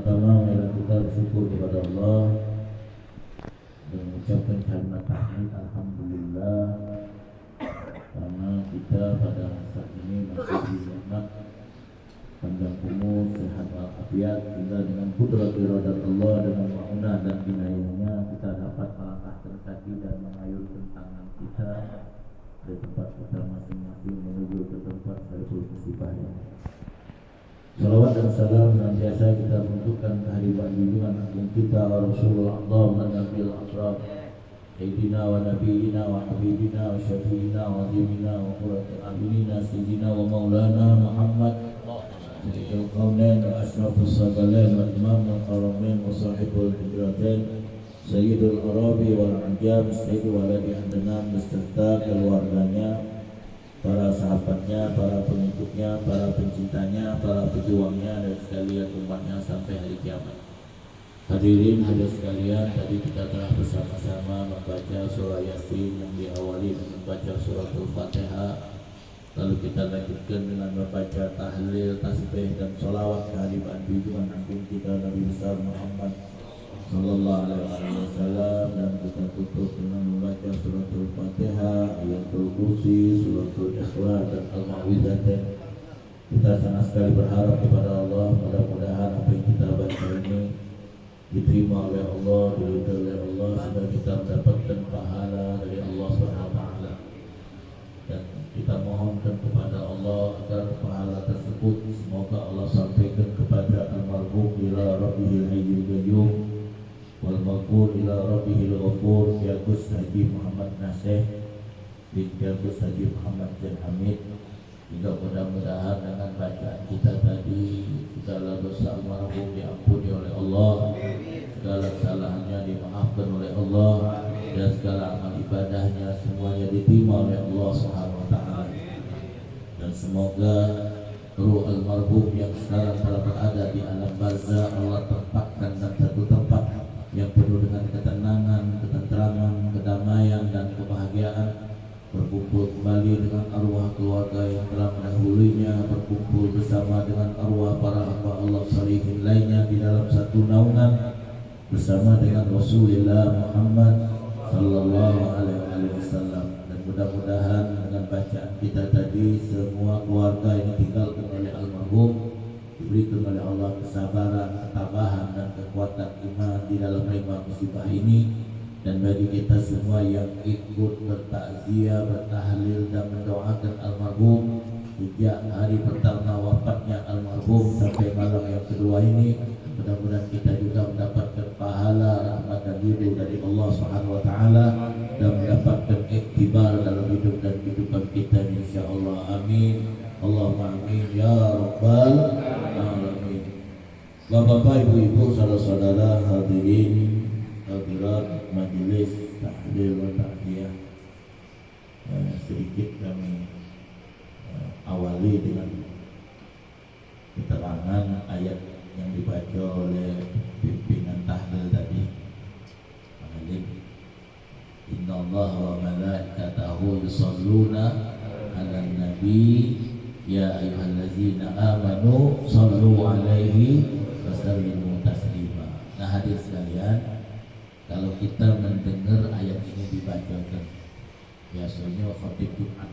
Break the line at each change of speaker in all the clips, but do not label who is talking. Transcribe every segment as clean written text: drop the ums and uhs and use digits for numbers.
pertama marilah kita bersyukur kepada Allah dan mengucapkan kalimat tahmid alhamdulillah karena kita pada saat ini masih dinikmat panjang umur, sehat walafiat, hingga dengan kudrat iradat Allah dengan ma'unah dan inayahnya kita dapat melangkahkan kaki dan mengayunkan tangan kita dari tempat kita masing-masing menuju ke tempat Saiful Musibah ini. Salawat dan salam senantiasa kita untukkan kehadiran junjungan agung kita Rasulullah Allah Nabil Asraf Sayyidina wa Nabiyina wa Habibina wa Syafi'ina wa Azimina wa Qurrati A'yunina Sayyidina wa Maulana Muhammad Sayyidul Qawnain wa Ashrafus Sagalain wa Imamul Haramain wa Sahibul Hidratain Sayyidul Arabi wal Ajam Sayyidul Waladi Adnan beserta keluarganya, para sahabatnya, para pengikutnya, para pencintanya, para pejuangnya dan sekalian umatnya sampai hari kiamat. Hadirin hadirat sekalian, tadi kita telah bersama-sama membaca surah Yasin yang diawali dengan membaca surah Al-Fatihah. Lalu kita lanjutkan dengan membaca tahlil, tasbih dan sholawat kehadiran junjungan agung kita Nabi besar Muhammad Sallallahu Alaihi Wasallam, dan kita tutup dengan membaca surah Al-Fatihah, ayatul kursi, surah Al-Ikhlas dan Al-Ma'widatain. Kita sangat sekali berharap kepada Allah, mudah-mudahan apa yang kita baca ini diterima oleh Allah, diridhoi oleh Allah, sehingga kita mendapatkan pahala dari Allah Subhanahu wa taala. Dan kita mohonkan kepada Allah agar pahala tersebut semoga Allah sampaikan kepada almarhum ila rabbihil hayyul qayyum wal maghfur ila rabbihil ghafur ya Gus Haji Muhammad Nasih bin Gus Haji Muhammad Jan Hamid. Hingga mudah-mudahan dengan bacaan kita tadi segala dosa almarhum diampuni oleh Allah, segala kesalahannya dimaafkan oleh Allah, dan segala amal ibadahnya semuanya diterima oleh Allah Subhanahu wa taala. Dan semoga ruh almarhum yang sekarang telah berada di alam barzah Allah tempatkan dalam satu tempat yang penuh dengan ketenangan, ketenteraman, kedamaian dan kebahagiaan, berkumpul kembali dengan arwah keluarga yang telah mendahulunya, berkumpul bersama dengan arwah para hamba Allah salihin lainnya di dalam satu naungan bersama dengan Rasulullah Muhammad Sallallahu Alaihi Wasallam. Dan mudah-mudahan dengan bacaan kita tadi semua keluarga yang ditinggalkan oleh almarhum diberikan oleh Allah kesabaran, ketabahan dan kekuatan iman di dalam menerima musibah ini. Dan bagi kita semua yang ikut bertakziah, bertahlil dan mendoakan almarhum sejak hari pertama wafatnya almarhum sampai malam yang kedua ini, mudah-mudahan kita juga mendapatkan pahala, rahmat dan ridho dari Allah Subhanahu wa taala dan mendapatkan iktibar dalam hidup dan kehidupan kita insyaallah. Amin. Allahumma amin ya rabbal alamin. Bapak-bapak, ibu-ibu, saudara-saudara hadirin hadirat majelis tahlil wa ta'ziyah, sedikit kami awali dengan keterangan ayat yang dibaca oleh pimpinan tahlil tadi. Innallaha wa malaikatahu yusholluna 'alan nabi ya ayyuhallazina amanu shallu 'alaihi wa sallimu taslima. Nah, hadir sekalian, kalau kita mendengar ayat ini dibacakan, biasanya khatib Jumat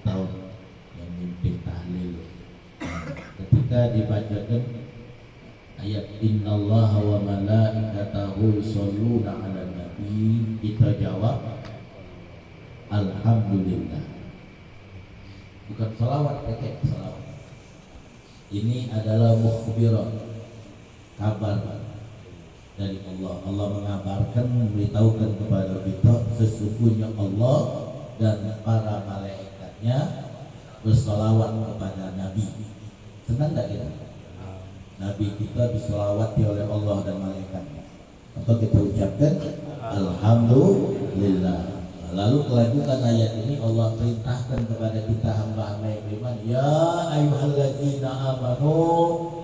atau yang mimpin tahlil, ketika dibacakan ayat innallaha wa malaikatahu yusholluna 'alan nabi, kita jawab alhamdulillah. Bukan salawat, pakai salawat. Ini adalah mukhbirah, kabar dari Allah. Allah mengabarkan, memberitahukan kepada kita sesungguhnya Allah dan para malaikatnya bersalawat kepada Nabi. Senang tak kita? Nabi kita disalawati oleh Allah dan malaikatnya. Maka kita ucapkan alhamdulillah. Lalu kelanjutan ayat ini Allah perintahkan kepada kita hamba-hamba yang beriman, ya ayyuhallazina amanu,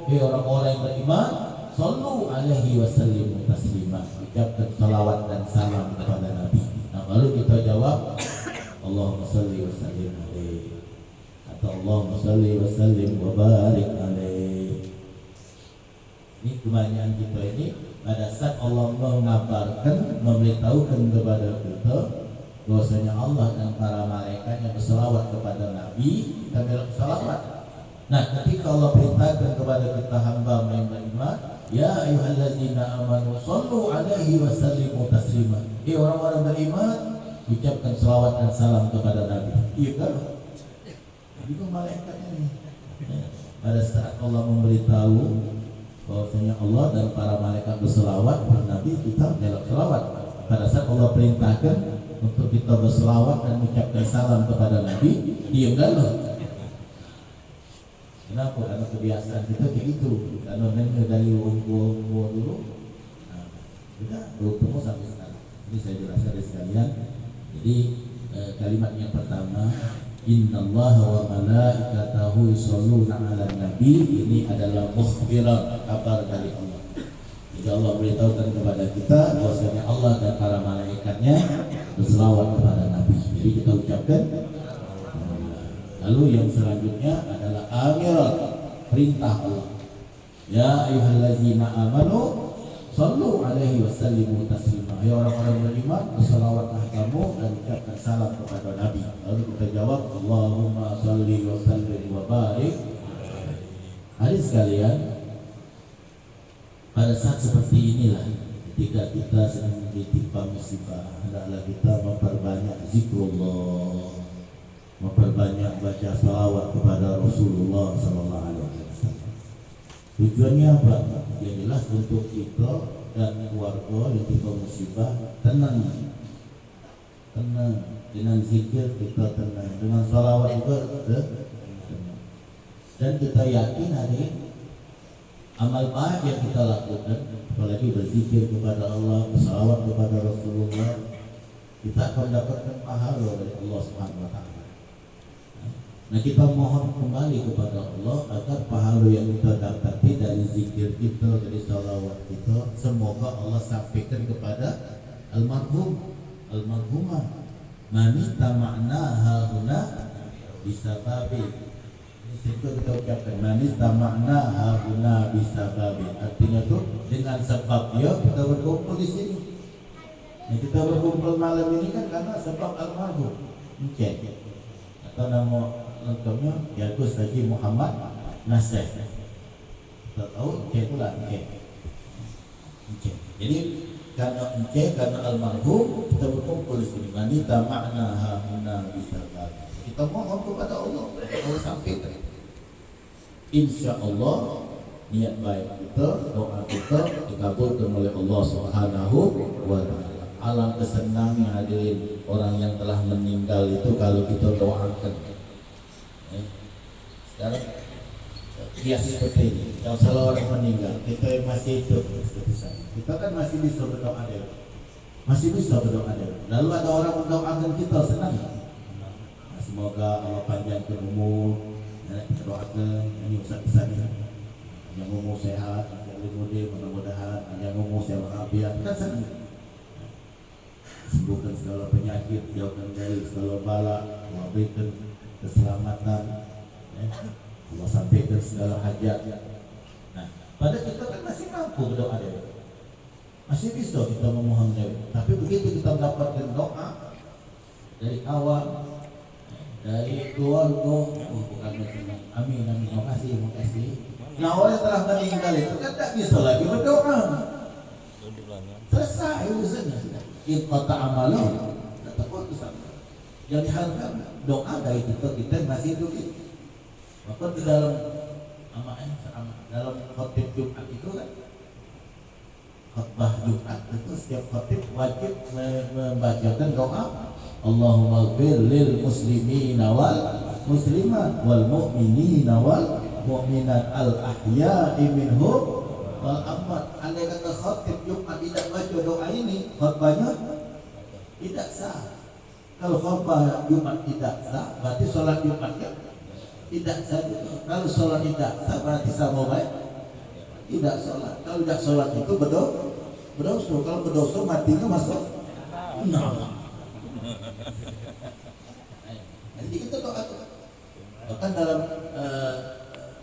hai orang-orang yang beriman, sallu alaihi wasallimu taslima, ucapkan salawat dan salam kepada Nabi. Nah, baru kita jawab Allahumma salli wa sallim alaihi atau Allahumma salli wa sallim wa barik alaihi. Ini kebanyakan kita ini pada saat Allah mengabarkan, memberitahukan kepada kita bahwasanya Allah dan para malaikatnya berselawat kepada Nabi, kita berselawat. Nah, ketika Allah perintahkan kepada kita hamba yang beriman, ya ayyuhallazina amanu shallu alaihi wa sallimu taslima. Orang-orang beriman, ucapkan selawat dan salam kepada Nabi. Iya kan? Itu malaikatnya nih. Pada saat Allah memberitahu bahwasanya Allah dan para malaikat berselawat kepada Nabi, kita berselawat. Pada saat Allah perintahkan untuk kita berselawat dan mengucapkan salam kepada Nabi, diam dulu. Kenapa? Karena kebiasaan kita kayak gitu. Kalau dengar dari wong-wong dulu, nah, sudah bertemu sampai sekarang. Ini saya jelaskan dari sekalian. Jadi kalimat yang pertama, innallaha wa malaikatahu yusholluna 'alan nabi, ini adalah mukhbiran, kabar dari Allah. Jadi Allah beritahukan kepada kita bahwasanya Allah dan para malaikatnya berselawat kepada Nabi. Jadi kita ucapkan. Lalu yang selanjutnya adalah amiran, perintah Allah. Ya ayyuhallazina amanu shallu alaihi wa sallimu taslima. Ya orang-orang beriman, berselawatlah kamu dan ucapkan salam kepada Nabi. Lalu kita jawab, Allahumma shalli wa sallim wa barik. Hadis sekalian, pada saat seperti inilah, ketika kita sedang ditimpa musibah, hendaklah kita memperbanyak zikrullah, memperbanyak baca salawat kepada Rasulullah Sallallahu Alaihi Wasallam. Tujuannya apa? Yang jelas untuk kita dan keluarga yang kita musibah tenang, dengan zikir kita tenang, dengan salawat juga tenang. Dan kita yakin hari amal baik yang kita lakukan, apalagi berzikir kepada Allah, bersalawat kepada Rasulullah, kita akan mendapatkan pahala dari Allah Subhanahu Wa Taala. Nah, kita mohon kembali kepada Allah agar pahala yang kita dapati dari zikir kita, dari salawat kita, semoga Allah sampaikan kepada almarhumah manita makna hauna bisababi. Itu kita ucapkan manita makna hauna bisababi. Artinya tuh dengan sebab dia kita berkumpul di sini. Nah, kita berkumpul malam ini kan karena sebab almarhum. Oke. Atau nama lengkapnya Yagus Haji Muhammad Nasir. Kita tahu Encik itulah Encik. Jadi karena almarhum kita berkumpul di sini. Manita makna hauna bisababi. Kita mohon kepada Allah, Allah sampaikan. Insya Allah niat baik kita, doa kita dikabulkan oleh Allah Subhanahu wa Ta'ala. Alangkah senangnya hadirin orang yang telah meninggal itu kalau kita doakan. Sekarang kias seperti ini, yang salah orang meninggal, kita yang masih hidup seperti saya, kita kan masih bisa berdoa dulu, masih bisa berdoa dulu. Lalu ada orang mendoakan kita, senang. Nah, semoga Allah panjangkan umur, kita doakan ini ustaz-ustaz ini, yang umur sehat, yang muda mudah-mudahan, yang umur sehat walafiat, kita senang. Sembuhkan segala penyakit, jauhkan dari segala bala, Allah berikan keselamatan. Allah sampaikan segala hajat. Nah, pada kita kan masih mampu berdoa dewa, masih bisa kita memohon dewa. Tapi begitu kita mendapatkan doa dari kawan, dari keluarga, bukan senang. Amin, amin, makasih. Nah, orang yang telah meninggal itu kan tak bisa lagi berdoa. Selesai urusannya sudah. Inqata amalan, tak putus. Yang diharapkan doa dari kita masih hidup. Maka di dalam dalam khotib Jumat itu kan, khutbah Jumat itu setiap khotib wajib membacakan doa Allahumma ighfir lil muslimina wal muslimat wal mu'minina wal mu'minat al ahya'i minhum wal amwat. Andai kata khotib Jumat tidak baca doa ini, khutbahnya tidak sah. Kalau khutbah Jumat tidak sah, berarti sholat Jumatnya tidak sah. Kalau sholat tidak sah, berarti sama baik tidak sholat. Kalau tidak sholat itu berdosa. Kalau berdosa matinya masuk neraka. Jadi kita doa. Bahkan dalam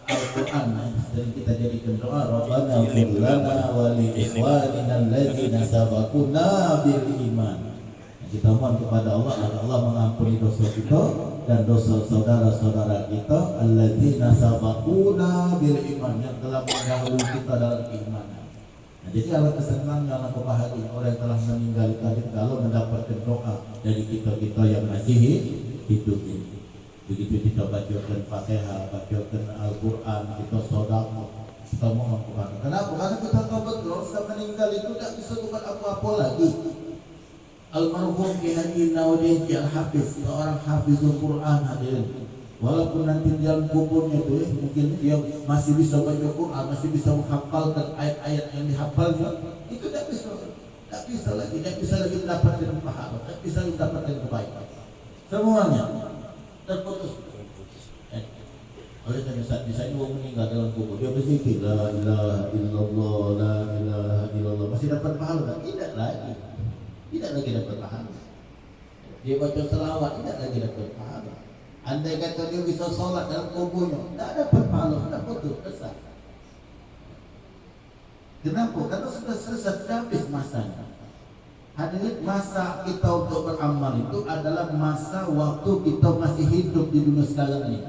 Al-Quran sering kita jadikan doa, Rabbana ighfir lana wa li ikhwanina alladzina sabaquna bil iman. Kita mohon kepada Allah agar Allah mengampuni dosa kita dan dosa saudara-saudara kita alladzina sabaquna bil iman, yang telah mendahului kita dalam keimanan. Nah, jadi Allah kesenangan, Allah kebahagiaan orang yang telah meninggal tadi kalau mendapatkan doa dari kita-kita yang masih hidup ini. Begitu kita bacakan Fatihah, bacakan Al-Quran, kita sedekah, kita mohon kepada. Kenapa? Karena kita tahu betul sudah meninggal itu tidak bisa buat apa-apa lagi. Almarhum Ki Haji Nawawi Al-Hafiz, seorang hafizul Quran hadirin. Walaupun nanti di dalam kuburnya itu mungkin dia masih bisa baca Quran, masih bisa menghafalkan ayat-ayat yang dihafalnya, itu tidak bisa lagi mendapatkan pahala, tidak bisa mendapatkan kebaikan. Semuanya terputus. Oleh karena saat misalnya orang meninggal dalam kubur, dia berzikir la ilaha illallah, la ilaha illallah, masih dapat pahala? Tidak lagi dapat pahala. Dia baca selawat, tidak lagi dapat pahala. Andai kata dia bisa sholat dalam kuburnya, tidak dapat pahala, sudah putus, selesai. Kenapa? Karena sudah selesai, sudah habis masanya. Hadirin, masa kita untuk beramal itu adalah masa waktu kita masih hidup di dunia sekarang ini.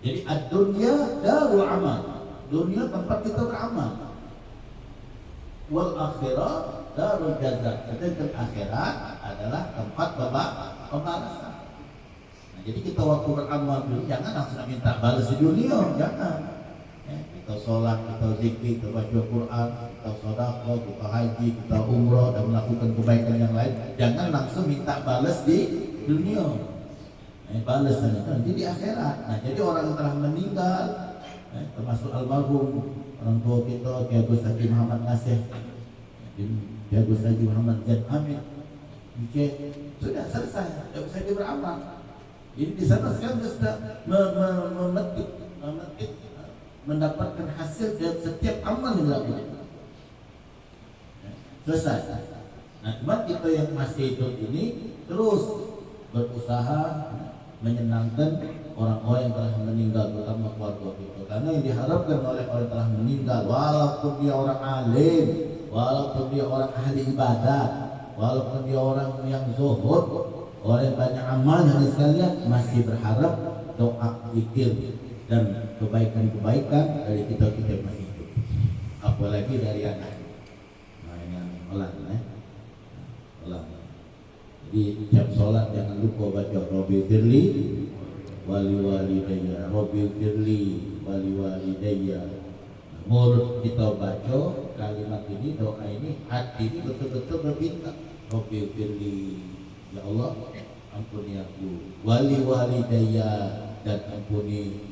Jadi ad-dunya darul amal, dunia tempat kita beramal. Wal akhirah darul jaza, sedangkan akhirat adalah tempat pembalasan. Nah, jadi kita waktu beramal dulu jangan langsung minta balas di dunia, jangan. Kita sholat, kita zikir, kita baca Quran, kita sedekah, kita haji, kita umrah dan melakukan kebaikan yang lain, jangan langsung minta balas di dunia. Balas nanti di akhirat. Nah, jadi orang yang telah meninggal, termasuk almarhum orang tua kita, Kiai Agus Haji Muhammad Nasih, Kiai Agus Haji Muhammad Zaid Hamid, sudah selesai, tidak bisa beramal. Jadi di sana sekarang sudah memetik mendapatkan hasil dari setiap amal yang dilakukan. Selesai. Nah, cuma kita yang masih hidup ini terus berusaha menyenangkan orang-orang yang telah meninggal, terutama keluarga kita. Karena yang diharapkan oleh orang yang telah meninggal, walaupun dia orang alim, walaupun dia orang ahli ibadah, walaupun dia orang yang zuhud, orang yang banyak amalnya sekalian, masih berharap doa, zikir dan kebaikan-kebaikan dari kita-kita yang masih hidup. Apalagi dari anak. Nah, yang ulang. Jadi tiap sholat jangan lupa baca Rabbi firli wali walidayya, Rabbi firli wali walidayya. Mulut kita baca kalimat ini, doa ini, hati ini betul-betul berminta Rabbi firli, ya Allah ampuni aku, wali walidayya, dan ampuni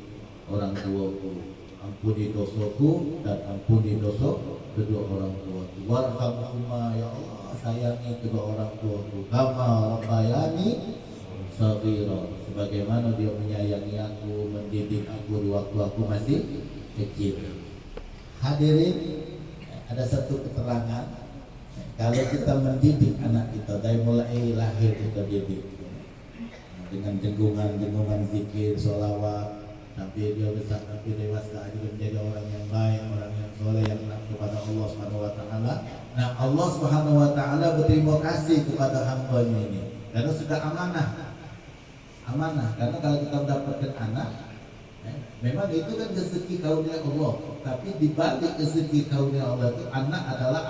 orang tuaku, ampuni dosaku dan ampuni dosa kedua orang tuaku. Warhamhuma, ya Allah sayangi kedua orang tuaku, kama rabbayani shaghira, sebagaimana dia menyayangi aku, mendidik aku di waktu aku masih kecil. Hadirin, ada satu keterangan, kalau kita mendidik anak kita dari mulai lahir kita didik dengan jenggungan zikir, sholawat, sampai dia besar, sampai dewasa juga menjadi orang yang baik, orang yang soleh, yang taat kepada Allah Subhanahu wa taala. Nah, Allah Subhanahu wa taala berterima kasih kepada hamba-Nya ini karena sudah amanah. Karena kalau kita mendapatkan anak, memang itu kan rezeki karunia Allah, tapi di balik rezeki karunia Allah itu anak adalah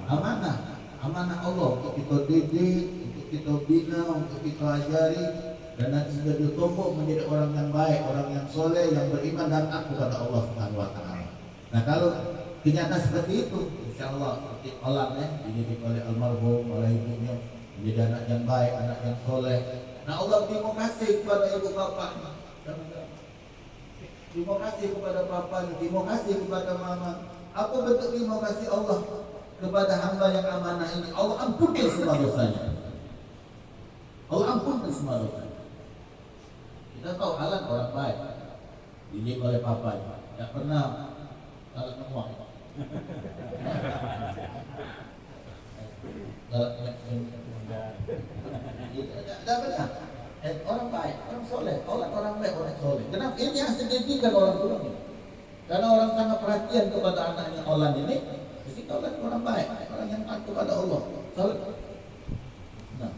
amanah Allah untuk kita didik, untuk kita bina, untuk kita ajari, dan nanti sudah ditumpuk menjadi orang yang baik, orang yang soleh, yang beriman dan taat kepada Allah Subhanahu wa taala. Nah, kalau kenyataan seperti itu, insya Allah seperti orang dididik oleh almarhum, oleh ibunya, menjadi anak yang baik, anak yang soleh. Nah, Allah terima kasih kepada ibu bapaknya, terima kasih kepada bapaknya, terima kasih kepada mama. Apa bentuk terima kasih Allah kepada hamba yang amanah ini? Allah ampunkan semua dosanya. Allah ampunkan semua dosanya. Kita tahu alat orang baik, dididik oleh papanya, tidak pernah galak menguak. Tidak benar. Orang baik, orang soleh, orang baik, orang soleh. Kenapa? Ini hasil didikan orang tua ini. Karena orang sangat perhatian kepada anaknya Olan ini, mesti Olan orang baik, orang yang taat kepada Allah. Nah,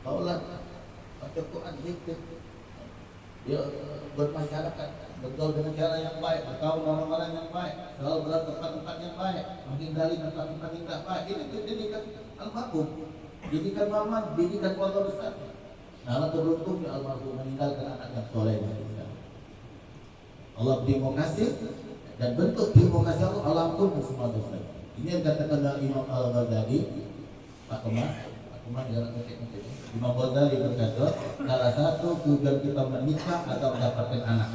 Olan baca Quran zikir, dia bermasyarakat, bergaul dengan cara yang baik, berkawan orang-orang yang baik, selalu berada tempat-tempat yang baik, menghindari tempat-tempat yang tidak baik. Ini didikan almarhum, didikan mama, didikan keluarga besar. Nah, Allah beruntungnya almarhum meninggalkan anak yang soleh dan Islam. Allah terima kasih dan bentuk terima kasih Allah ampun semua dosa. Ini yang katakan oleh Imam Al-Ghazali, Pak Kemas dalam konteks Imam Ghazali berkata, salah satu tujuan kita menikah atau mendapatkan anak.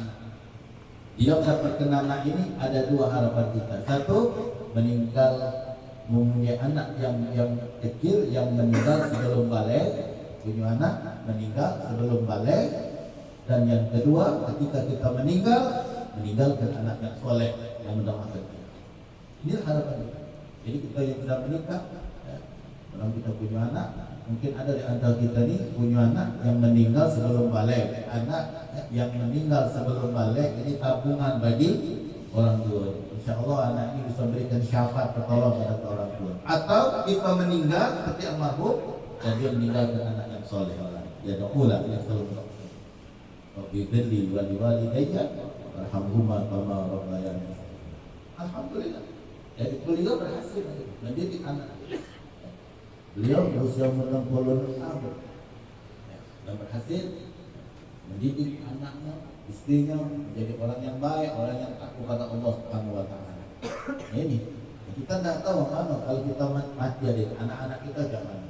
Dia mendapatkan anak ini ada dua harapan kita. Satu, meninggal mempunyai anak yang kecil yang meninggal sebelum balik, punya anak meninggal sebelum balik. Dan yang kedua, ketika kita meninggalkan anak yang soleh yang mendoakan kita. Ini harapan kita. Jadi kita yang sudah menikah, kalau kita punya anak, mungkin ada di antara kita ini punya anak yang meninggal sebelum balik. Anak yang meninggal sebelum balik ini tabungan bagi orang tua. Insya Allah anak ini bisa berikan syafaat pertolongan kepada orang tua. Atau kita meninggal seperti almarhum dan dia meninggalkan anak yang soleh. Ya doa yang selalu berdoa. Wabidli wali-walidayya warhamhuma kama rabbayani. Alhamdulillah. Jadi beliau berhasil mendidik anak. Beliau berusia 66 tahun dan berhasil mendidik anaknya, istrinya menjadi orang yang baik, orang yang takut kepada Allah Subhanahu wa taala. Ini kita tidak tahu mana kalau kita mati adik anak-anak kita jangan.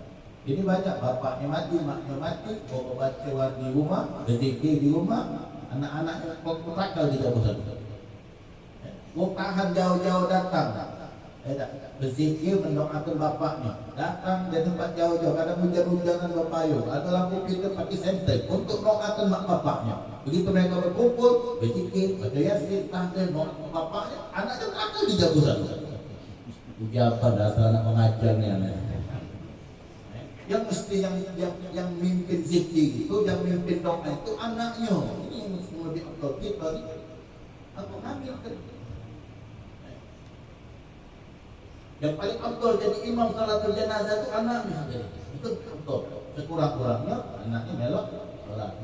Ini banyak bapaknya mati, maknya mati, bapak baca di rumah, berzikir di rumah, anak-anaknya kekal di jauh sana. Tahan jauh-jauh datang. Berzikir mendoakan bapaknya, datang dari tempat jauh-jauh, kadang hujan-hujanan berpayung, ada lampu pintu pakai senter untuk doakan mak bapaknya. Begitu mereka berkumpul, berzikir, baca yasin, tahlil, doakan bapaknya, anaknya akan dijauh sana. Ini apa dasar anak mengajarnya? Yang mesti yang mimpin zikir itu, yang mimpin doa itu anaknya. Ini yang mesti lebih akal kita. Aku ambil kan. Yang paling afdal jadi imam salatul jenazah itu anaknya. Itu afdal. Sekurang-kurangnya anaknya melok salat.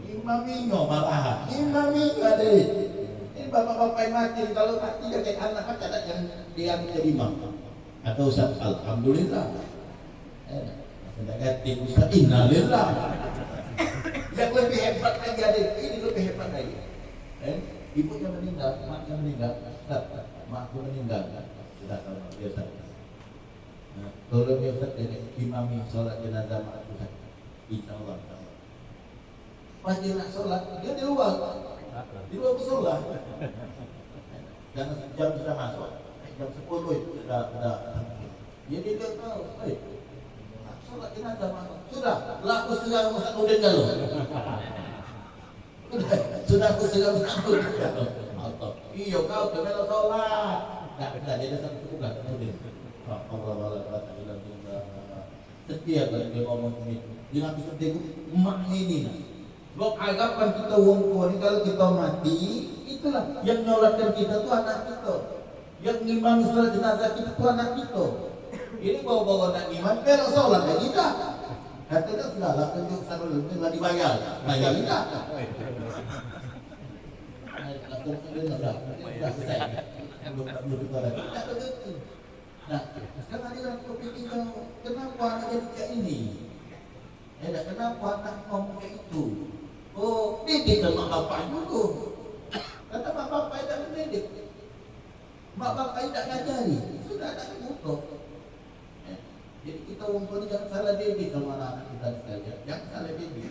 Imaminya malahan. Imaminya deh. Ini bapak-bapak yang mati, kalau mati jadi anak macam ada yang dia jadi imam. Atau Ustaz alhamdulillah. Tidak ganti Ustaz innalillah. Yang lebih hebat lagi adik, ini lebih hebat lagi. Ibunya meninggal, maknya meninggal, makku meninggal, sudah tahu biasa. Tolong ya Ustaz jadi imami sholat jenazah mak Ustaz. Insyaallah. Pas dia nak sholat, dia di luar bersolat. Jangan jam sudah masuk, jam 10 sudah. Jadi dia tahu, sholat jenazah mak sudah, laku segala Ustaz Udin kalau. Sudah aku segala Ustaz Udin kalau. Iya kau kemana sholat? Enggak dia datang cukup lah kemudian. Allah setiap kali dia ngomong ini, dia habis penting emaknya ini. Sebab kapan kita wong tua ini kalau kita mati, itulah yang nyolatkan kita tuh anak kita. Yang ngimami sholat jenazah kita tuh anak kita. Ini bawa-bawa nak ngimam, belok sholat ya kita. Katanya segala tunjuk sarul itu nggak dibayar, bayar kita. Sudah selesai. Nah, sekarang ada orang berpikir, kenapa anak jadi kayak ini? Kenapa anak ngomong kayak itu? Oh, didik sama bapak dulu. Kata mak bapak tidak mendidik, mak bapak tidak ngajari, sudah ada butuh. Jadi kita umum ini jangan salah didik sama anak-anak kita sekalian, jangan salah didik.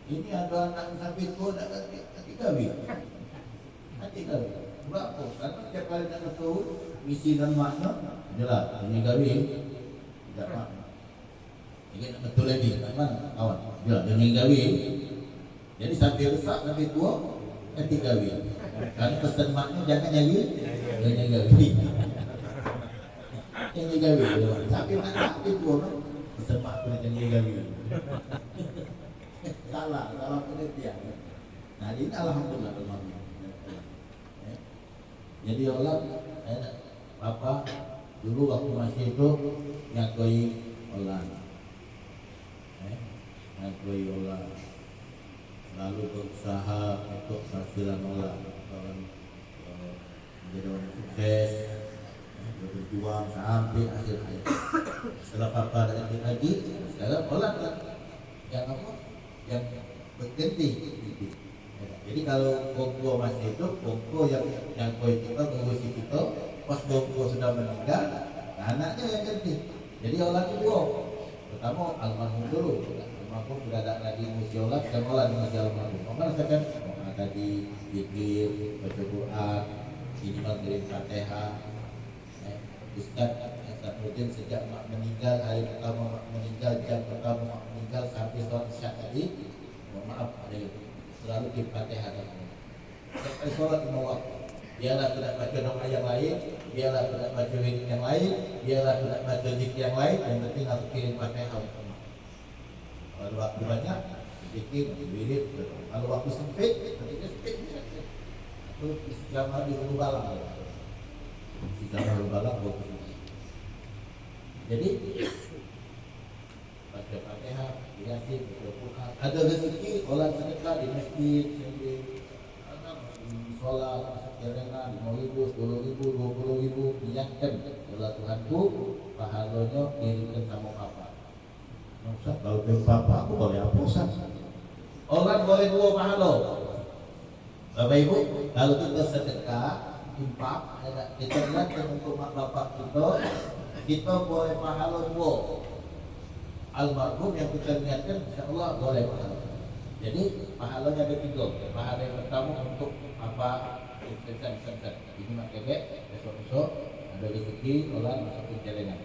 Ini ada anak sampai tua nak kasih kawin. Nanti kawin, berapa? Karena setiap kali nak ketemu misi dan makna, jelas ini kawin, tidak makna. Ini nak betul lagi, mana kawan? Jelas ini kawin. Jadi sampai rusak, sampai tua, nanti kawin. Karena pesan makna jangan kawin. Jangan kawin. Sampai tua, pesan makna jangan kawin. Salah penelitian. Nah ini alhamdulillah almarhum. Jadi Allah Bapak dulu waktu masih itu ngakui Allah, ngakui Allah, lalu berusaha untuk hasilan Allah, menjadi orang sukses, berjuang sampai akhir hayat. Setelah Papa ada lagi, sekarang Allah yang apa? Yang berganti. Jadi kalau Bongko masih hidup, Bongko yang koi kita, mengurusi kita, pas Bongko sudah meninggal, anaknya yang ganti. Jadi orang kedua, pertama almarhum dulu, almarhum sudah ada lagi musyola, dan orang masih almarhum. Orang sekarang tadi zikir, baca Quran, minimal kirim Fatihah. Ustaz Nurdin sejak mak meninggal, hari pertama mak meninggal, jam pertama mak meninggal sampai sholat isya tadi, maaf ada itu. Selalu di Fatihah sampai sholat lima waktu. Biarlah tidak baca doa yang lain, biarlah tidak baca wirid yang lain, biarlah tidak baca zikir yang lain, yang penting harus kirim Fatihah untuk mak. Kalau waktu banyak, zikir, wirid. Kalau waktu sempit, ketika sempit itu istiqamah di hulu balang. Istiqamah hulu balang bagus. Jadi baca Fatihah, Yasin, baca Quran. Ada rezeki orang sedekah di masjid, sholat, masuk jaringan, 5.000, 10.000, 20.000, niatkan Allah Tuhanku, pahalanya kirimkan sama Papa. Ustaz, kalau dengan Papa aku boleh apa Ustaz? Orang boleh 2 pahala. Bapak Ibu, kalau kita sedekah, infak, kita niatkan untuk mak bapak kita boleh pahala 2. Almarhum yang kita niatkan, insyaAllah boleh pahala. Jadi pahalanya ada 3. Pahala yang pertama untuk apa? Ini mak kebek, besok-besok ada rezeki, orang masuk ke jaringan.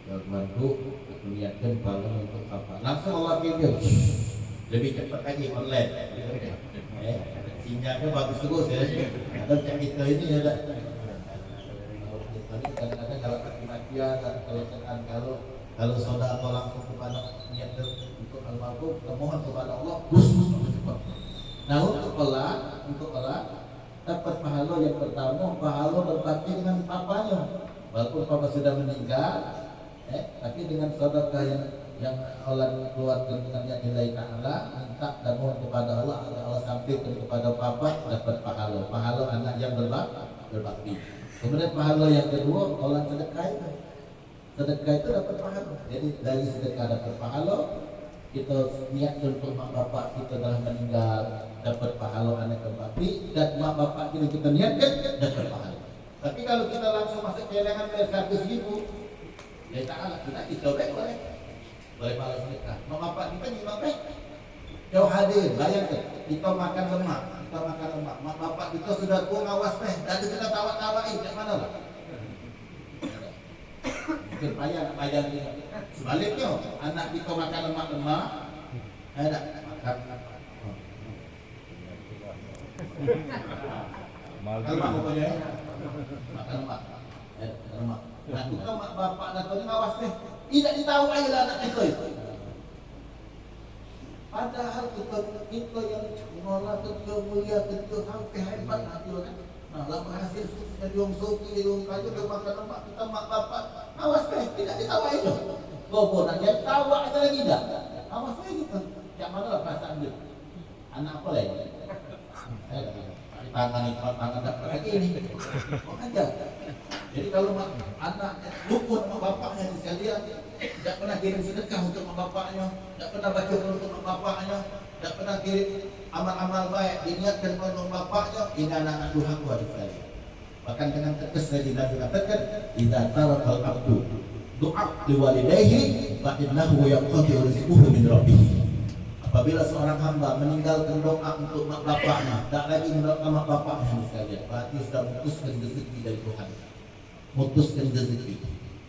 Bantu aku niatkan pahala untuk apa? Langsung Allah pinjam. Lebih cepat lagi online. Sinyalnya bagus terus ya. Ada cak kita ini ada. Kadang-kadang kalau kematian, kalau saudara langsung kepada niat untuk almarhum, mohon kepada Allah, cepat. Nah untuk Allah dapat pahala yang pertama, pahala berbakti dengan papanya. Walaupun papa sudah meninggal, tapi dengan saudara yang Allah keluarkan dengan nilai ta'ala, minta dan mohon kepada Allah agar Allah sampaikan kepada papa dapat pahala anak yang berbakti. Kemudian pahala yang kedua, orang sedekah itu dapat pahala. Jadi dari sedekah dapat pahala, kita niat untuk mak bapak kita telah meninggal dapat pahala anak berbakti, dan mak bapak kita niatkan dapat pahala. Tapi kalau kita langsung masuk celengan dari 100.000, ya ta'ala kita boleh pahala sedekah. Mak bapak kita juga baik. Jauh hadir, bayangkan kita makan lemak, mak bapak kita sudah tua ngawas tadi kita tawa-tawain, macam mana lah? Mungkin bayang dia. Sebaliknya, anak kita makan lemak-lemak, ada makan lemak pokoknya, makan lemak. Nah kita mak bapak datang ngawas tidak ditahu aja lah anak kita itu. Padahal kita yang mengolah kecil mulia kecil sampai hebat hati orang. Nah, lama hasil sudah diong soki, diong kayu, diong makan lemak, kita mak bapak awas tidak ditawa itu. Gobo nak dia tawa itu lagi dah. Awas gitu. Yang mana lah perasaan dia? Anak apa lagi? Tangan dapat lagi ini. Kok aja. Jadi kalau anak luput sama bapaknya sekalian, tidak pernah kirim sedekah untuk bapaknya, tidak pernah baca untuk bapaknya, tidak pernah kirim amal-amal baik diniatkan untuk bapaknya, ini anak-anak durhaka adik sekali. Bahkan dengan tegas dari Nabi katakan, idza tarakal abdu du'a liwalidayhi fa innahu yaqta'u rizquhu min rabbih. Apabila seorang hamba meninggalkan doa untuk mak bapaknya, tak lagi mendoakan mak bapaknya sekalian, berarti sudah memutuskan rezeki dari Tuhan. Mutuskan rezeki.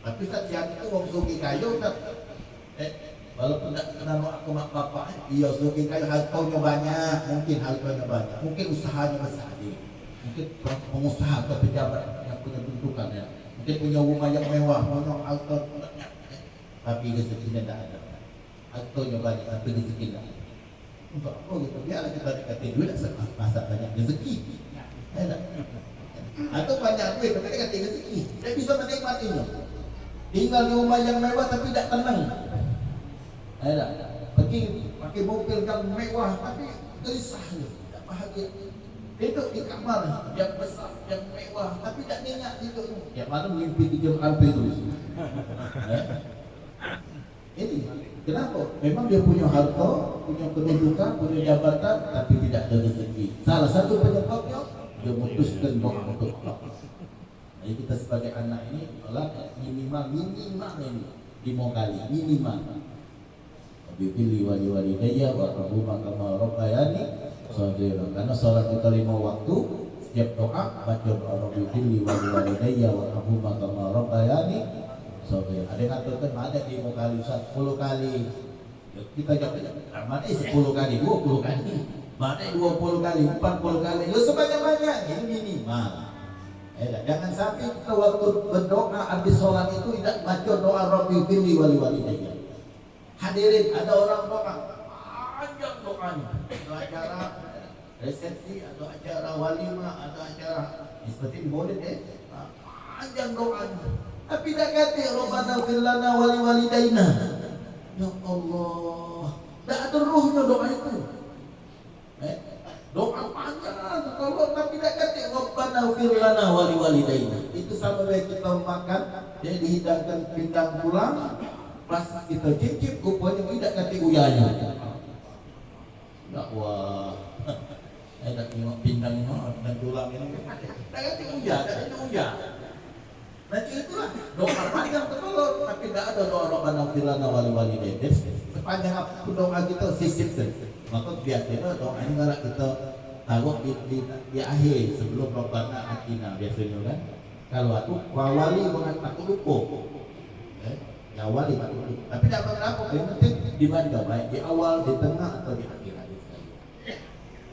Tapi saat itu wong sugi kayu tak walaupun tak kenal aku mak bapak, iya sugi kayu hartanya banyak, mungkin usahanya besar, mungkin pengusaha atau pejabat yang punya bentukan ya, mungkin punya rumah yang mewah, punya auto banyak, tapi rezekinya tak ada. Hartanya banyak tapi rezeki tak ada. Untuk apa gitu? Biarlah kita dikasih duit masa banyak rezeki. Ya, atau banyak duit tapi dikasih rezeki, tidak bisa menikmatinya. Tinggal di rumah yang mewah tapi tidak tenang. Ya, pergi pakai mobil yang mewah tapi gelisah, tidak bahagia. Hidup di kamar yang besar, yang mewah tapi tidak nyenyak hidupnya. Ya malam mimpi di jam alfi terus. Ini kenapa? Memang dia punya harta, punya kedudukan, punya jabatan, tapi tidak ada rezeki. Salah satu penyebabnya dia memutuskan doa untuk Allah. Jadi kita sebagai anak ini minimal ini 5 kali minimal. Bibili wali-walidayya wa rahuma kama rabbayani shaghira. Karena sholat kita 5 waktu, setiap doa baca doa Bibili wali-walidayya wa rahuma kama rabbayani shaghira. Ada yang katakan ada 5 kali, 10 kali. Kita jawab, mana 10 kali, 20 kali, mana 20 kali, 40 kali. Ya sebanyak-banyak, ini minimal. Jangan sampai kita waktu berdoa habis sholat itu tidak baca doa Bibili wali-walidayya. Hadirin, ada orang doa panjang doanya, ada acara resepsi, ada acara walimah, ada acara seperti maulid panjang doanya, tapi tidak kata Rabbana fir lana wali walidaina. Ya Allah, tidak ada ruhnya doa itu. Doa panjang kalau tapi tidak kata Rabbana fir lana wali walidaina. Itu sama kayak kita makan, jadi dihidangkan pindang pulang. Pas kita cicip rupanya tidak kati uyanya. Dakwah. Tak tengok pindang dan tulang ini. Tak kati uyah, tak kati uyah. Nanti itulah doa panjang terlalu, tapi tidak ada doa Rabbana fir lana wali walidaina. Sepanjang apa doa kita sisipkan. Maka biasanya doa ini kalau kita taruh di akhir sebelum Rabbana atina biasanya kan. Kalau aku wali banget aku lupa. Ya awal tapi tidak apa-apa, yang penting dibaca baik di awal, di tengah atau di akhir hadis.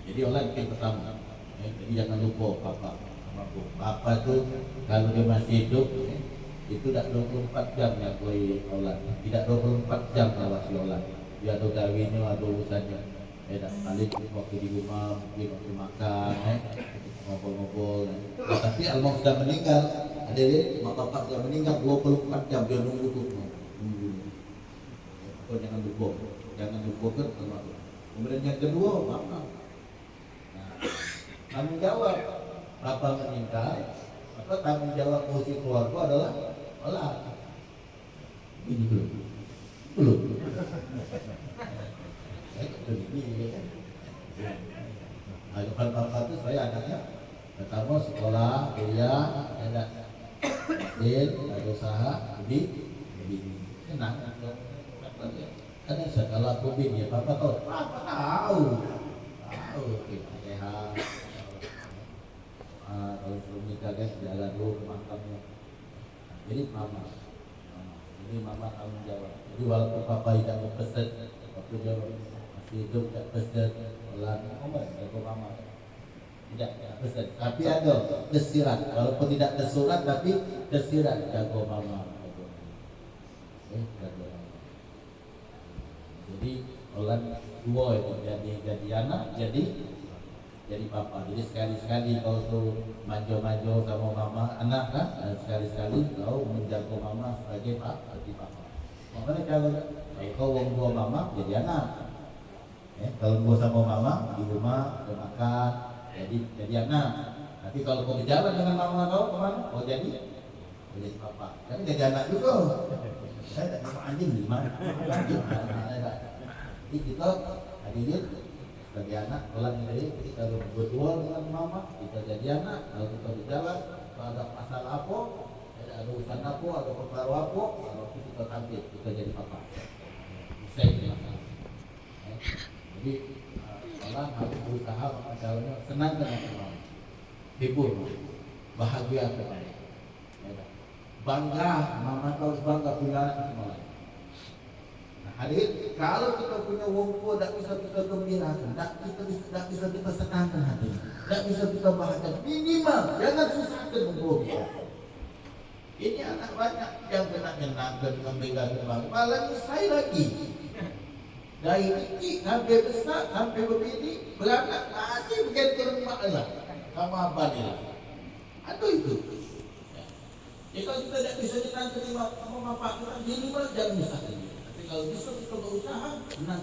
Jadi orang yang pertama, jadi jangan lupa papa itu kalau dia masih hidup itu tidak 24 jam ya koi olah, tidak 24 jam ngawasi olah. Dia ada gawinnya, ada urusannya. Tak balik waktu di rumah, mungkin waktu makan, ngobrol-ngobrol. Tapi almarhum sudah meninggal, ada mak bapak sudah meninggal 24 jam dia nunggu tuh. Jangan lupakan terlalu. Kemudian yang kedua, maaf. Tanggung jawab bapak meninggal, maka tanggung jawab kursi keluarga adalah olah. Ini belum. Kalau bapak itu saya anaknya pertama sekolah, kuliah, ada ada usaha, jadi senang. Ada segala kubin ya, papa tahu kita sehat. Kalau belum nikah guys jalan dulu ke makamnya. Jadi mama tanggung jawab. Jadi walaupun papa tidak berpesan, waktu dia masih hidup tidak pesan, jago mama tidak pesan. Tapi ada tersirat, walaupun tidak tersurat tapi tersirat jago mama. Jadi orang dua itu jadi anak, jadi papa. Jadi sekali-sekali kau tuh manjo-manjo sama mama anak kan, sekali-sekali kau menjaga mama sebagai papa. Makanya kalau kau dua mama jadi anak, kalau dua sama mama di rumah udah makan, jadi anak. Tapi kalau kau berjalan dengan mama kau kemana? Kau jadi papa. Kan jadi anak juga. Saya tak sama anjing di mana? Jadi kita hadirin sebagai anak pelan dari kita berdua dengan mama, kita jadi anak. Kalau kita berjalan, kalau ada masalah apa, ada urusan apa, ada perkara apa, kalau kita tampil, kita jadi papa. Saya ini masalah. Jadi orang harus berusaha masalahnya senang dengan mama, hibur, bahagia kepada. Bangga, mama kau bangga punya anak semua. Nah, hadir, kalau kita punya wongko, tidak bisa kita gembirakan, tidak bisa kita senangkan hati, tidak bisa kita bahagia. Minimal, jangan susahkan wongko kita. Ini anak banyak yang kena nyenangkan, membanggakan, malah saya lagi. Dari kecil sampai besar sampai begini beranak masih begitu rumah lah sama abang lah. Atau itu. Ya kalau kita tidak bisa terima sama bapak kita di rumah jangan bisa. Tapi kalau bisa kita berusaha menang.